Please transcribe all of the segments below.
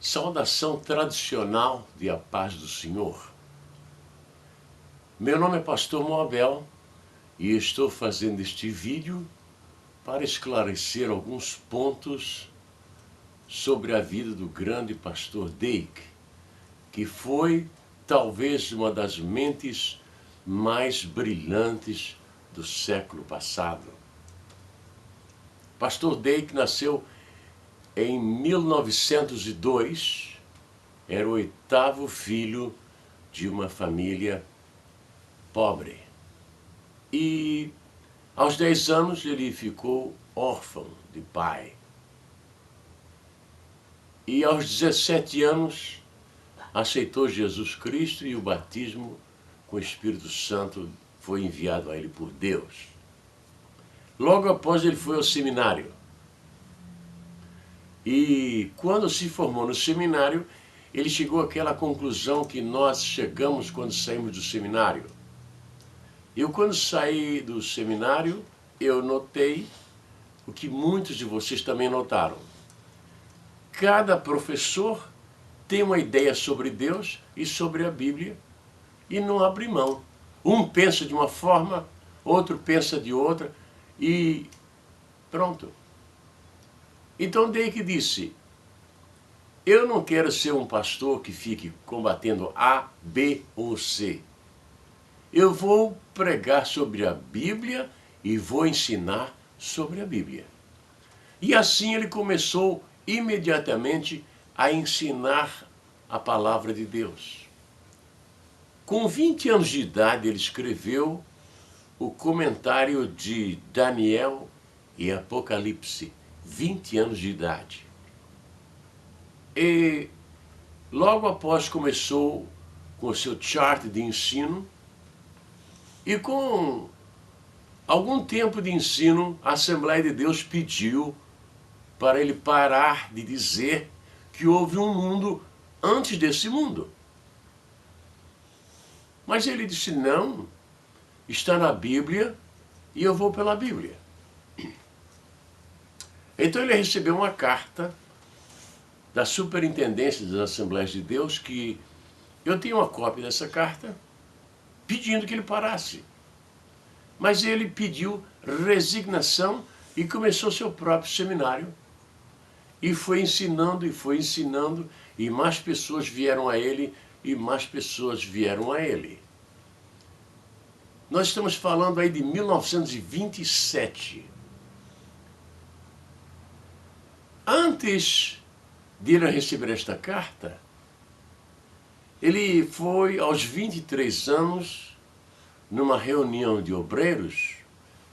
Saudação tradicional de a paz do Senhor. Meu nome é Pastor Moabel e estou fazendo este vídeo para esclarecer alguns pontos sobre a vida do grande pastor Dake, que foi talvez uma das mentes mais brilhantes do século passado. Pastor Dake nasceu em 1902, era o 8º filho de uma família pobre. E aos 10 anos ele ficou órfão de pai. E aos 17 anos aceitou Jesus Cristo e o batismo com o Espírito Santo foi enviado a ele por Deus. Logo após ele foi ao seminário. E quando se formou no seminário, ele chegou àquela conclusão que nós chegamos quando saímos do seminário. Eu, quando saí do seminário, eu notei o que muitos de vocês também notaram. Cada professor tem uma ideia sobre Deus e sobre a Bíblia e não abre mão. Um pensa de uma forma, outro pensa de outra e pronto. Então Dake disse, eu não quero ser um pastor que fique combatendo A, B ou C. Eu vou pregar sobre a Bíblia e vou ensinar sobre a Bíblia. E assim ele começou imediatamente a ensinar a palavra de Deus. Com 20 anos de idade ele escreveu o comentário de Daniel e Apocalipse. 20 anos de idade. E logo após começou com o seu chart de ensino e com algum tempo de ensino, a Assembleia de Deus pediu para ele parar de dizer que houve um mundo antes desse mundo. Mas ele disse, não, está na Bíblia e eu vou pela Bíblia. Então ele recebeu uma carta da Superintendência das Assembleias de Deus, que eu tenho uma cópia dessa carta, pedindo que ele parasse. Mas ele pediu resignação e começou seu próprio seminário. E foi ensinando, e mais pessoas vieram a ele, e mais pessoas vieram a ele. Nós estamos falando aí de 1927. Antes de ele receber esta carta, ele foi aos 23 anos numa reunião de obreiros,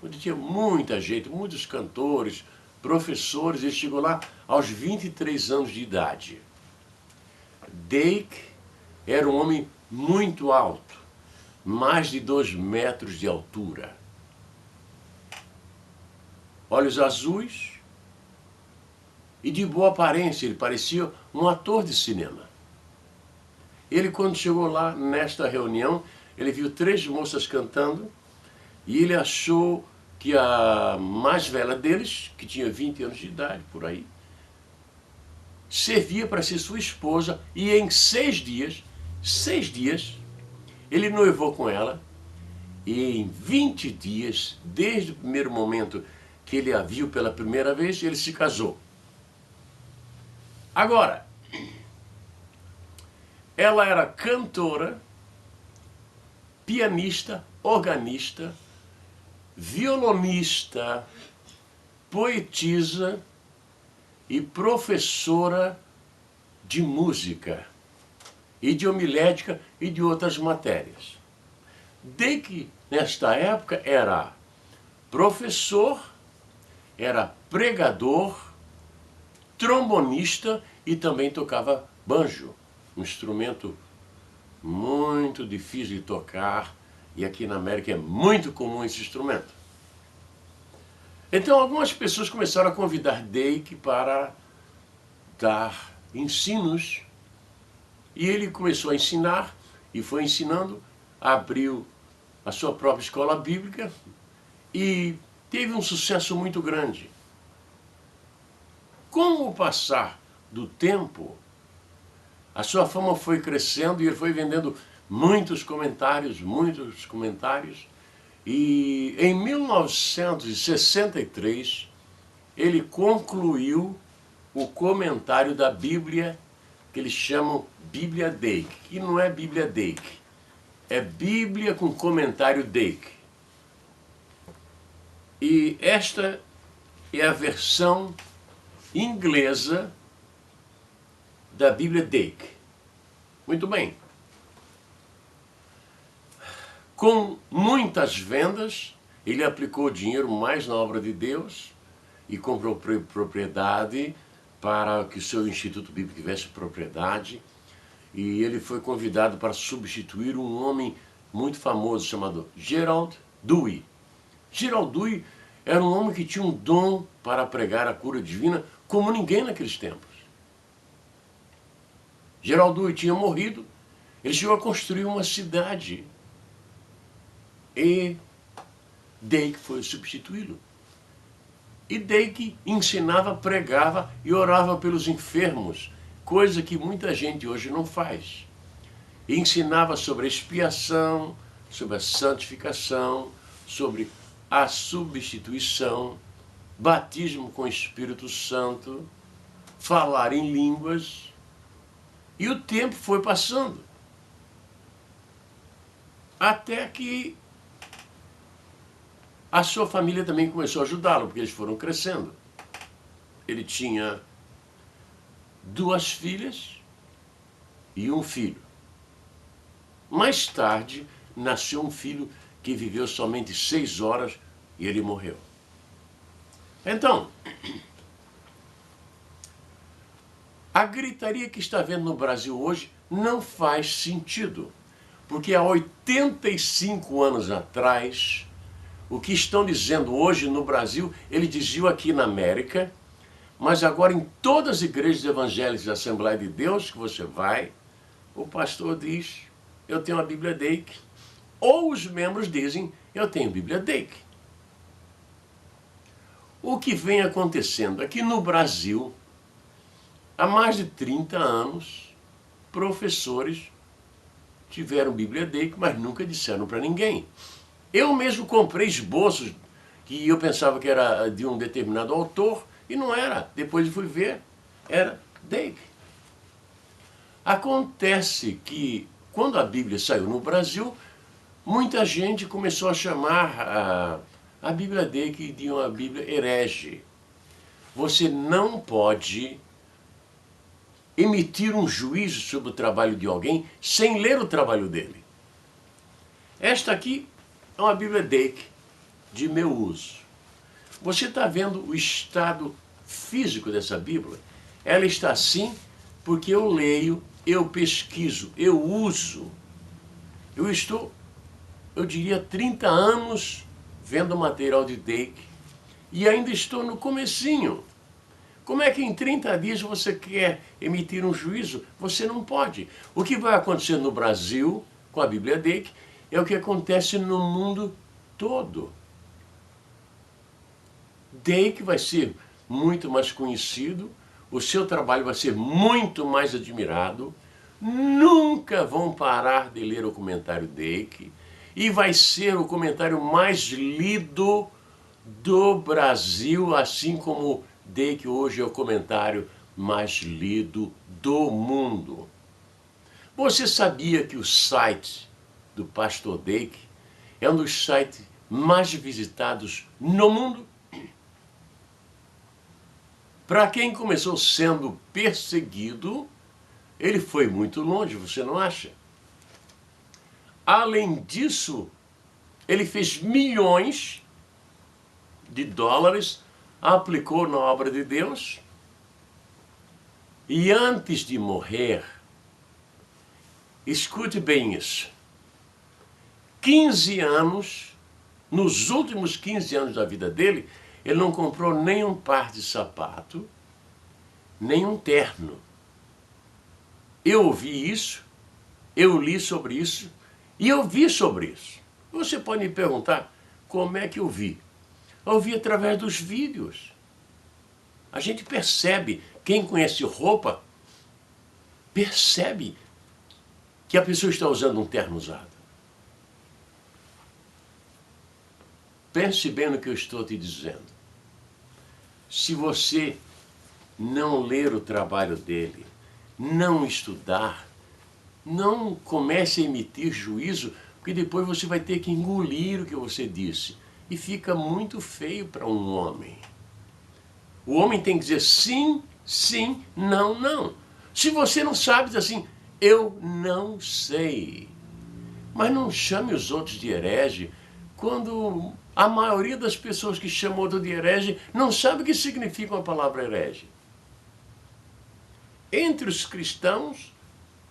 onde tinha muita gente, muitos cantores, professores. Ele chegou lá aos 23 anos de idade. Dake era um homem muito alto, mais de 2 metros de altura. Olhos azuis, e de boa aparência, ele parecia um ator de cinema. Ele, quando chegou lá nesta reunião, ele viu 3 moças cantando e ele achou que a mais velha deles, que tinha 20 anos de idade, por aí, servia para ser sua esposa e em 6 dias, ele noivou com ela e em 20 dias, desde o primeiro momento que ele a viu pela primeira vez, ele se casou. Agora, ela era cantora, pianista, organista, violonista, poetisa e professora de música e de homilética e de outras matérias. Dake, nesta época, era professor, era pregador, trombonista e também tocava banjo, um instrumento muito difícil de tocar, e aqui na América é muito comum esse instrumento. Então algumas pessoas começaram a convidar Dake para dar ensinos, e ele começou a ensinar, e foi ensinando, abriu a sua própria escola bíblica, e teve um sucesso muito grande. Com o passar do tempo, A sua fama foi crescendo e ele foi vendendo muitos comentários, muitos comentários. E em 1963, ele concluiu o comentário da Bíblia, que eles chamam Bíblia Dake, que não é Bíblia Dake, é Bíblia com comentário Dake. E esta é a versão inglesa da Bíblia Dake. Muito bem. Com muitas vendas, ele aplicou dinheiro mais na obra de Deus e comprou propriedade para que o seu Instituto Bíblico tivesse propriedade. E ele foi convidado para substituir um homem muito famoso chamado Gerald Dewey. Gerald Dewey era um homem que tinha um dom para pregar a cura divina como ninguém naqueles tempos. Gerald Dewey tinha morrido, ele chegou a construir uma cidade e Dake foi substituí-lo. E Dake ensinava, pregava e orava pelos enfermos, coisa que muita gente hoje não faz. E ensinava sobre a expiação, sobre a santificação, sobre a substituição, batismo com o Espírito Santo, falar em línguas. E o tempo foi passando. Até que a sua família também começou a ajudá-lo, porque eles foram crescendo. Ele tinha 2 filhas e um filho. Mais tarde, nasceu um filho que viveu somente 6 horas e ele morreu. Então, a gritaria que está vendo no Brasil hoje não faz sentido, porque há 85 anos atrás, o que estão dizendo hoje no Brasil, ele dizia aqui na América, mas agora em todas as igrejas evangélicas da Assembleia de Deus que você vai, o pastor diz, eu tenho a Bíblia Dake, ou os membros dizem, eu tenho a Bíblia Dake. O que vem acontecendo aqui no Brasil, há mais de 30 anos, professores tiveram Bíblia Dake, mas nunca disseram para ninguém. Eu mesmo comprei esboços que eu pensava que era de um determinado autor, e não era. Depois eu fui ver, era Dake. Acontece que, quando a Bíblia saiu no Brasil, muita gente começou a chamar a Bíblia Dake de uma Bíblia herege. Você não pode emitir um juízo sobre o trabalho de alguém sem ler o trabalho dele. Esta aqui é uma Bíblia Dake de meu uso. Você está vendo o estado físico dessa Bíblia? Ela está assim porque eu leio, eu pesquiso, eu uso. Eu estou, eu diria, 30 anos vendo material de Dake e ainda estou no comecinho. Como é que em 30 dias você quer emitir um juízo? Você não pode. O que vai acontecer no Brasil com a Bíblia Dake é o que acontece no mundo todo. Dake vai ser muito mais conhecido, o seu trabalho vai ser muito mais admirado, nunca vão parar de ler o comentário Dake, e vai ser o comentário mais lido do Brasil, assim como Dake hoje é o comentário mais lido do mundo. Você sabia que o site do Pastor Dake é um dos sites mais visitados no mundo? Para quem começou sendo perseguido, ele foi muito longe, você não acha? Além disso, ele fez milhões de dólares, aplicou na obra de Deus, e antes de morrer, escute bem isso, 15 anos, nos últimos 15 anos da vida dele, ele não comprou nem um par de sapato, nem um terno. Eu ouvi isso, eu li sobre isso, e eu vi sobre isso. Você pode me perguntar, como é que eu vi? Eu vi através dos vídeos. A gente percebe, quem conhece roupa, percebe que a pessoa está usando um terno usado. Pense bem no que eu estou te dizendo. Se você não ler o trabalho dele, não estudar, não comece a emitir juízo, porque depois você vai ter que engolir o que você disse. E fica muito feio para um homem. O homem tem que dizer sim, sim, não, não. Se você não sabe, diz assim, eu não sei. Mas não chame os outros de herege, quando a maioria das pessoas que chamam outro de herege não sabe o que significa a palavra herege. Entre os cristãos,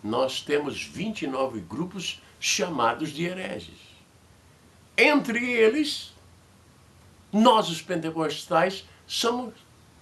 nós temos 29 grupos chamados de hereges. Entre eles, nós os pentecostais somos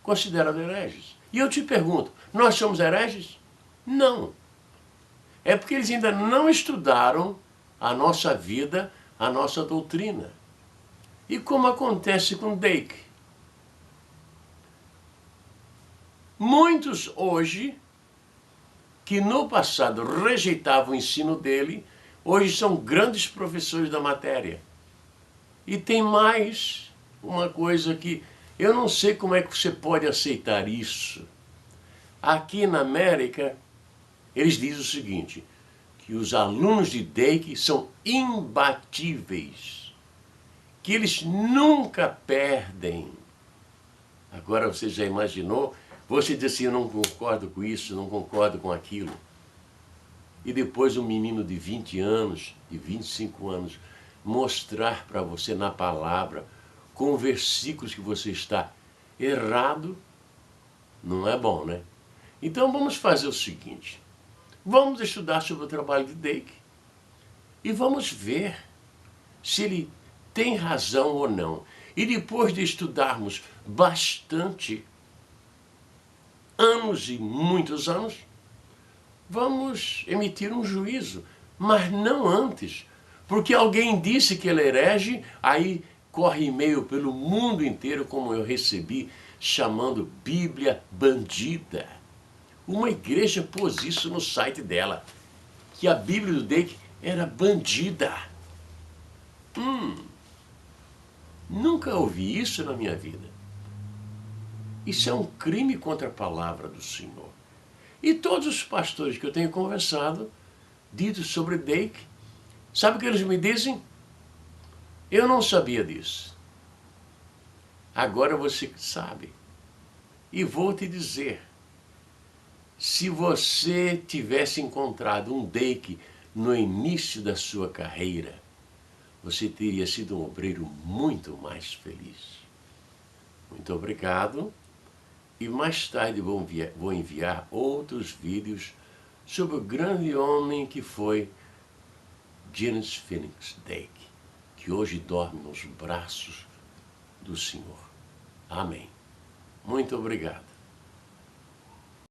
considerados hereges. E eu te pergunto, nós somos hereges? Não. É porque eles ainda não estudaram a nossa vida, a nossa doutrina. E como acontece com Dake? Muitos hoje, que no passado rejeitavam o ensino dele, hoje são grandes professores da matéria. E tem mais uma coisa que eu não sei como é que você pode aceitar isso. Aqui na América, eles dizem o seguinte, que os alunos de Dake são imbatíveis, que eles nunca perdem. Agora você já imaginou? Você diz assim, eu não concordo com isso, não concordo com aquilo. E depois um menino de 20 anos, de 25 anos, mostrar para você na palavra, com versículos que você está errado, não é bom, né? Então vamos fazer o seguinte, vamos estudar sobre o trabalho de Dake e vamos ver se ele tem razão ou não. E depois de estudarmos bastante, anos e muitos anos, vamos emitir um juízo, mas não antes, porque alguém disse que ele é herege, aí corre e-mail pelo mundo inteiro, como eu recebi, chamando Bíblia bandida. Uma igreja pôs isso no site dela, que a Bíblia do Dake era bandida. Nunca ouvi isso na minha vida. Isso é um crime contra a palavra do Senhor. E todos os pastores que eu tenho conversado, dito sobre Dake, sabe o que eles me dizem? Eu não sabia disso. Agora você sabe. E vou te dizer, se você tivesse encontrado um Dake no início da sua carreira, você teria sido um obreiro muito mais feliz. Muito obrigado. E mais tarde vou enviar outros vídeos sobre o grande homem que foi James Phoenix Dake, que hoje dorme nos braços do Senhor. Amém. Muito obrigado.